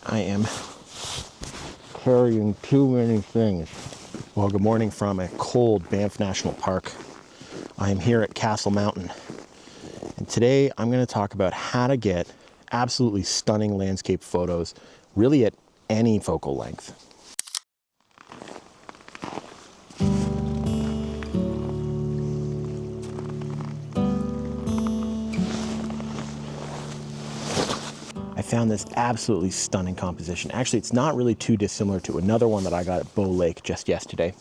I am carrying too many things. Well, good morning from a cold Banff National Park. I am here at Castle Mountain. And today I'm going to talk about how to get absolutely stunning landscape photos, really at any focal length. I found this absolutely stunning composition. Actually, it's not really too dissimilar to another one that I got at Bow Lake just yesterday.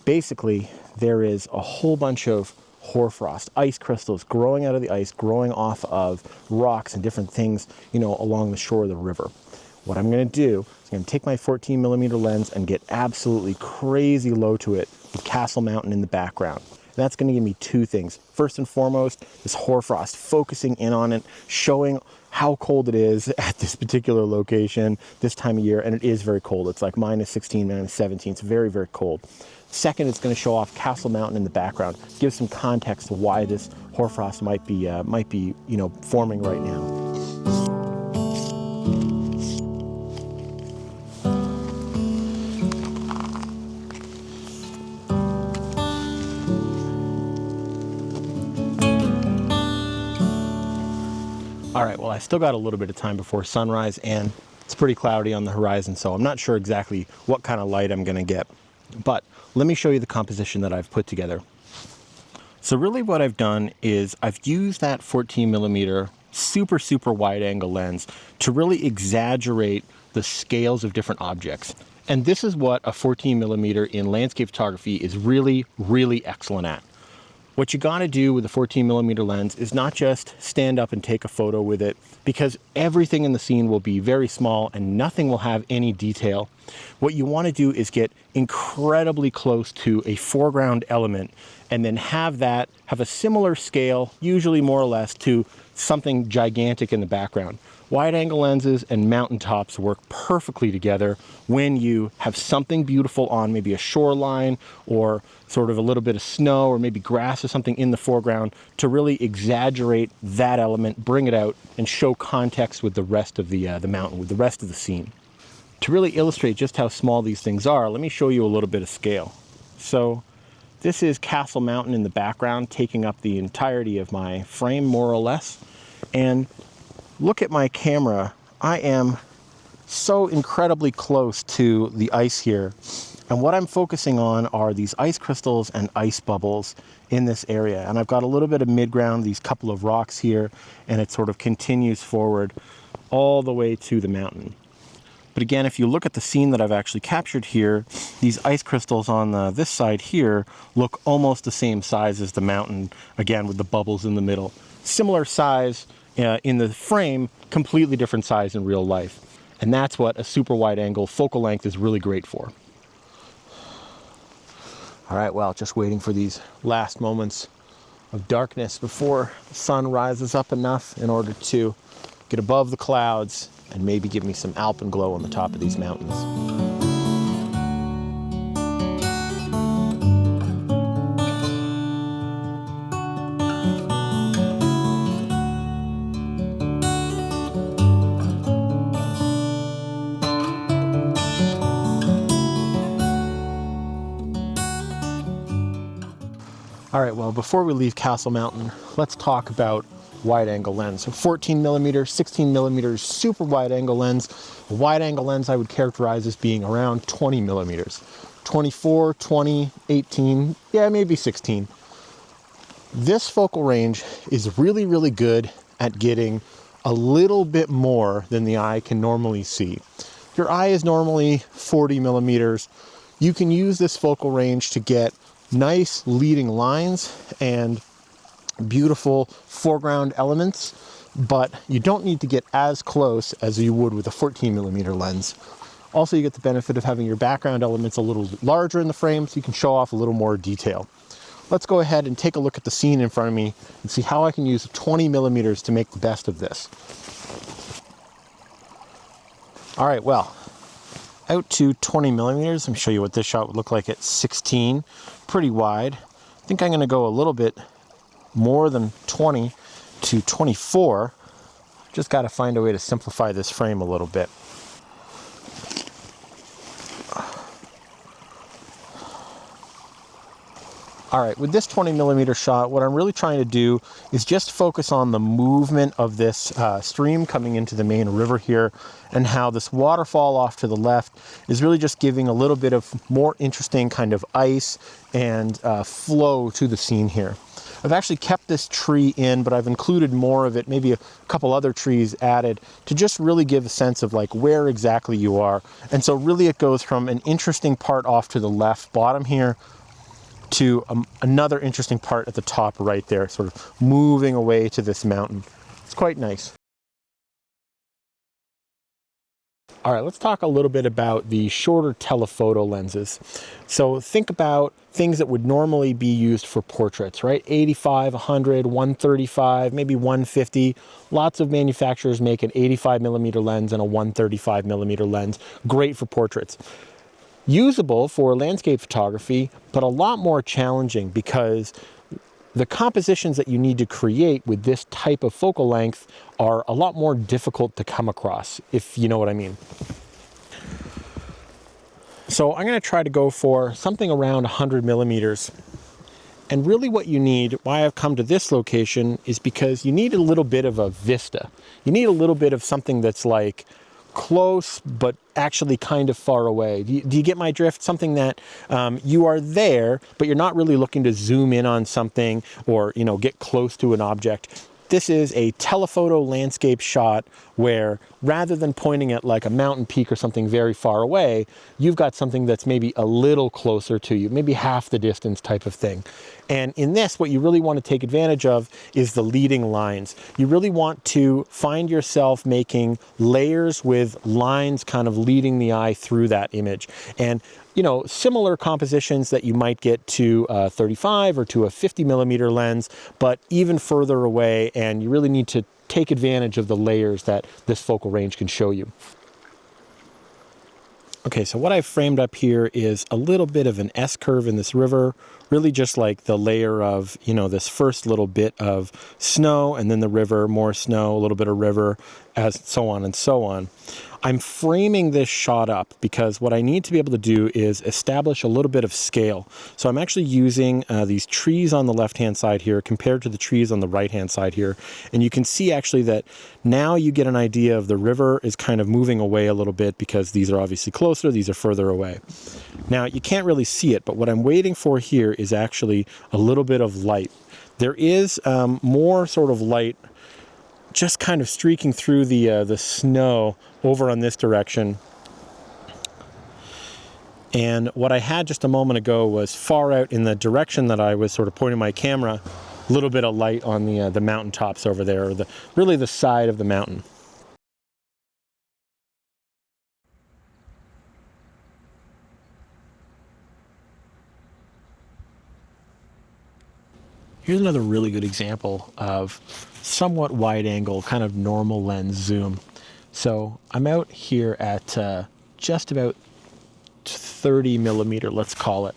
Basically, there is a whole bunch of hoarfrost, ice crystals growing out of the ice, growing off of rocks and different things, along the shore of the river. What I'm going to do is I'm going to take my 14mm lens and get absolutely crazy low to it with Castle Mountain in the background. And that's going to give me two things. First and foremost, this hoarfrost, focusing in on it, showing how cold it is at this particular location this time of year. And it is very cold. It's like -16, -17. It's very, very cold. Second, it's going to show off Castle Mountain in the background, give some context to why this hoarfrost might be forming right now. All right, well, I still got a little bit of time before sunrise, and it's pretty cloudy on the horizon, so I'm not sure exactly what kind of light I'm going to get. But let me show you the composition that I've put together. So really what I've done is I've used that 14mm super wide angle lens to really exaggerate the scales of different objects. And this is what a 14mm in landscape photography is really excellent at. What you got to do with a 14mm lens is not just stand up and take a photo with it, because everything in the scene will be very small and nothing will have any detail. What you want to do is get incredibly close to a foreground element and then have a similar scale, usually more or less, to something gigantic in the background. Wide angle lenses and mountaintops work perfectly together when you have something beautiful on, maybe a shoreline or sort of a little bit of snow or maybe grass or something in the foreground, to really exaggerate that element, bring it out, and show context with the rest of the mountain, with the rest of the scene. To really illustrate just how small these things are, let me show you a little bit of scale. So this is Castle Mountain in the background, taking up the entirety of my frame, more or less. And look at my camera. I am so incredibly close to the ice here. And what I'm focusing on are these ice crystals and ice bubbles in this area. And I've got a little bit of midground, these couple of rocks here, and it sort of continues forward all the way to the mountain. But again, if you look at the scene that I've actually captured here, these ice crystals on this side here look almost the same size as the mountain, again with the bubbles in the middle. Similar size in the frame, completely different size in real life. And that's what a super wide angle focal length is really great for. All right, well, just waiting for these last moments of darkness before the sun rises up enough in order to get above the clouds and maybe give me some alpenglow on the top of these mountains. All right, well, before we leave Castle Mountain, let's talk about wide angle lens. So 14mm, 16mm, super wide angle lens. A wide angle lens I would characterize as being around 20mm. 24, 20, 18, yeah, maybe 16. This focal range is really good at getting a little bit more than the eye can normally see. If your eye is normally 40mm, you can use this focal range to get nice leading lines and beautiful foreground elements, but you don't need to get as close as you would with a 14mm lens. Also, you get the benefit of having your background elements a little larger in the frame, so you can show off a little more detail. Let's go ahead and take a look at the scene in front of me and see how I can use 20mm to make the best of this. All right, well, out to 20mm. Let me show you what this shot would look like at 16. Pretty wide. I think I'm going to go a little bit more than 20 to 24. Just got to find a way to simplify this frame a little bit. All right, with this 20mm shot, what I'm really trying to do is just focus on the movement of this stream coming into the main river here, and how this waterfall off to the left is really just giving a little bit of more interesting kind of ice and flow to the scene here. I've actually kept this tree in, but I've included more of it, maybe a couple other trees added, to just really give a sense of like where exactly you are. And so really it goes from an interesting part off to the left bottom here to another interesting part at the top right there, sort of moving away to this mountain. It's quite nice. All right, let's talk a little bit about the shorter telephoto lenses. So think about things that would normally be used for portraits, right? 85, 100, 135, maybe 150. Lots of manufacturers make an 85mm lens and a 135mm lens. Great for portraits. Usable for landscape photography, but a lot more challenging because the compositions that you need to create with this type of focal length are a lot more difficult to come across, if you know what I mean. So I'm going to try to go for something around 100mm. And really what you need, why I've come to this location, is because you need a little bit of a vista. You need a little bit of something that's like close, but actually kind of far away. Do you get my drift? Something that you are there, but you're not really looking to zoom in on something or, you know, get close to an object. This is a telephoto landscape shot where rather than pointing at like a mountain peak or something very far away, you've got something that's maybe a little closer to you, maybe half the distance type of thing. And in this, what you really want to take advantage of is the leading lines. You really want to find yourself making layers with lines kind of leading the eye through that image. And you know, similar compositions that you might get to a 35 or to a 50mm lens, but even further away, and you really need to take advantage of the layers that this focal range can show you. Okay, so what I've framed up here is a little bit of an S-curve in this river, really just like the layer of, you know, this first little bit of snow, and then the river, more snow, a little bit of river, as so on and so on. I'm framing this shot up because what I need to be able to do is establish a little bit of scale. So I'm actually using these trees on the left-hand side here compared to the trees on the right-hand side here. And you can see actually that now you get an idea of the river is kind of moving away a little bit because these are obviously closer, these are further away. Now you can't really see it, but what I'm waiting for here is actually a little bit of light. There is more sort of light just kind of streaking through the snow over on this direction. And what I had just a moment ago was far out in the direction that I was sort of pointing my camera, a little bit of light on the mountaintops over there, or really the side of the mountain. Here's another really good example of somewhat wide angle, kind of normal lens zoom. So I'm out here at just about 30mm, let's call it.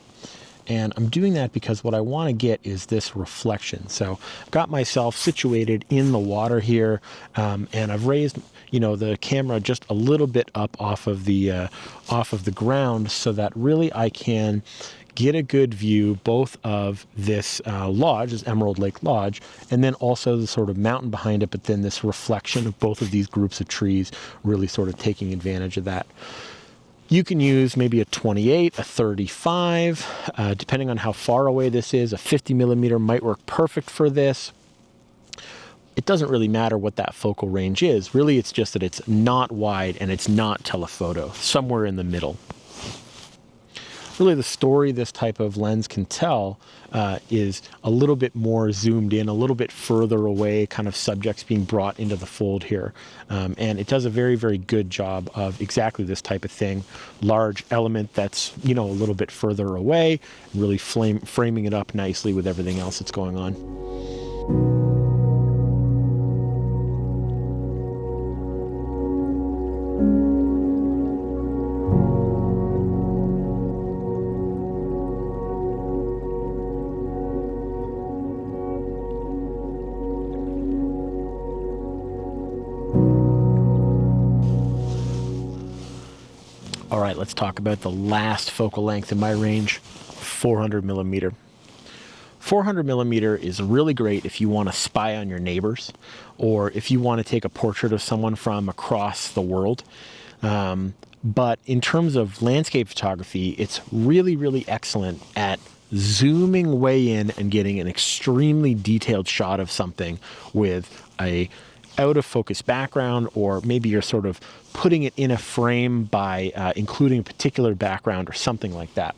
And I'm doing that because what I want to get is this reflection. So I've got myself situated in the water here, and I've raised, you know, the camera just a little bit up off of the ground so that really I can get a good view both of this lodge, this Emerald Lake Lodge, and then also the sort of mountain behind it, but then this reflection of both of these groups of trees really sort of taking advantage of that. You can use maybe a 28, a 35, depending on how far away this is. A 50mm might work perfect for this. It doesn't really matter what that focal range is. Really, it's just that it's not wide and it's not telephoto, somewhere in the middle. Really, the story this type of lens can tell is a little bit more zoomed in, a little bit further away, kind of subjects being brought into the fold here. And it does a very, very good job of exactly this type of thing. Large element that's, you know, a little bit further away, really framing it up nicely with everything else that's going on. All right, let's talk about the last focal length in my range, 400 millimeter. 400 millimeter is really great if you want to spy on your neighbors, or if you want to take a portrait of someone from across the world. But in terms of landscape photography, it's really, really excellent at zooming way in and getting an extremely detailed shot of something with a out of focus background, or maybe you're sort of putting it in a frame by including a particular background or something like that.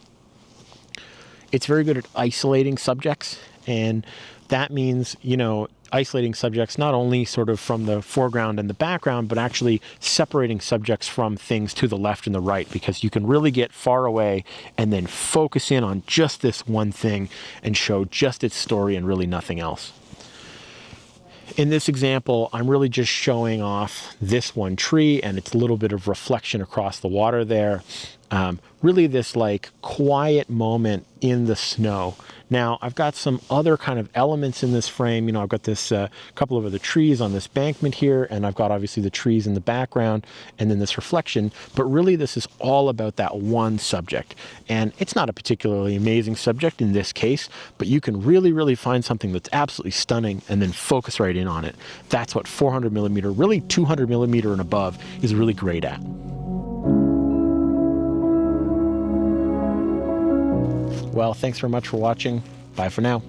It's very good at isolating subjects, and that means, isolating subjects not only sort of from the foreground and the background, but actually separating subjects from things to the left and the right, because you can really get far away and then focus in on just this one thing and show just its story and really nothing else. In this example, I'm really just showing off this one tree and its little bit of reflection across the water there. Really this like quiet moment in the snow. Now I've got some other kind of elements in this frame. I've got this couple of other trees on this bankment here, and I've got obviously the trees in the background and then this reflection, but really this is all about that one subject. And it's not a particularly amazing subject in this case, but you can really, really find something that's absolutely stunning and then focus right in on it. That's what 400 millimeter, really 200 millimeter and above is really great at. Well, thanks very much for watching. Bye for now.